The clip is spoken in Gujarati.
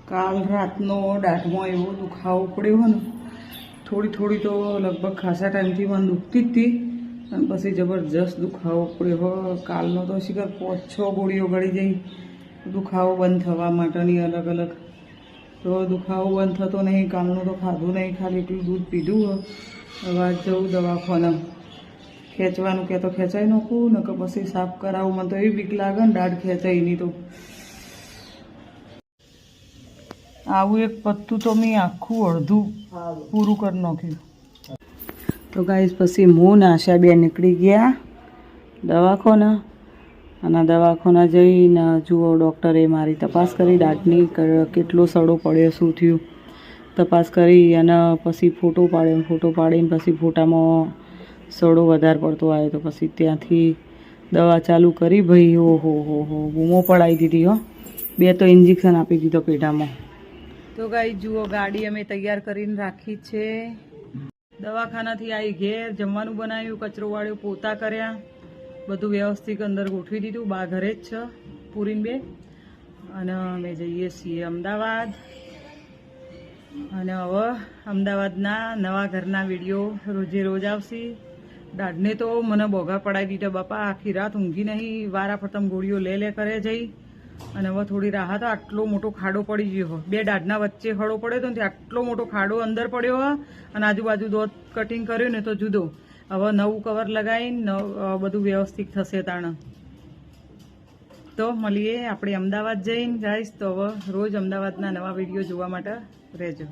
કાલ રાતનો દાઢમાં એવો દુખાવો પડ્યો હોય ને, થોડી થોડી તો લગભગ ખાસા ટાઈમથી મને દુખતી જ હતી અને પછી જબરજસ્ત દુખાવો પડ્યો હોય. કાલનો તો શીખર 5-6 ગોળીઓ ગળી જઈ દુખાવો બંધ થવા માટેની અલગ અલગ. તો દુખાવો બંધ થતો નહીં. કાલનું તો ખાધું નહીં, ખાલી એટલું દૂધ પીધું હોય. હવે આજ જવું દવાખાને. ખેંચવાનું કે તો ખેંચાઈ નાખું ને કે પછી સાફ કરાવું. મને તો એવી બીક લાગે ને દાઢ ખેંચાઈ નહીં તો. આવું એક પત્તું તો મેં આખું અડધું પૂરું કરી નાખ્યું. તો ગાઈસ પછી હું ને આશા બેન નીકળી ગયા દવાખાને. અને દવાખાના જઈને જુઓ ડૉક્ટરે મારી તપાસ કરી દાઢની, કેટલો સડો પડ્યો, શું થયું તપાસ કરી અને પછી ફોટો પાડ્યો. ફોટો પાડીને પછી ફોટામાં સડો વધારે પડતો આવ્યો. તો પછી ત્યાંથી દવા ચાલુ કરી. ભાઈ ઓહો હો બૂમો પડાવી દીધી હો. 2 તો ઇન્જેક્શન આપી દીધો પેઢામાં. તો ગાઈ જુઓ ગાડી અમે તૈયાર કરીને રાખી છે. દવાખાનાથી આવી ઘેર જમવાનું બનાવ્યું, કચરો વાળ્યો, પોતા કર્યા, બધું વ્યવસ્થિત અંદર ગોઠવી દીધું. બા ઘરે જ છે પૂરીને બે. અને અમે જઈએ છીએ અમદાવાદ. અને હવે અમદાવાદના નવા ઘરના વિડીયો રોજે રોજ આવશે. દાઢને તો મને બોઘા પડાવી દીધા બાપા. આખી રાત ઊંઘી નહીં, વારા પ્રથમ ગોળીઓ લે કરે જઈ. અને હવે થોડી રાહત. આટલો મોટો ખાડો પડી ગયો. 2 દાઢના વચ્ચે ખાડો પડ્યો હતો ને આટલો મોટો ખાડો અંદર પડ્યો હોય. અને આજુબાજુ દોત કટિંગ કર્યું ને તો જુદો. હવે નવું કવર લગાવીને બધું વ્યવસ્થિત થશે તાણે. તો મળીએ આપણે અમદાવાદ જઈને ગાઈસ. તો હવે રોજ અમદાવાદના નવા વિડીયો જોવા માટે રહેજો.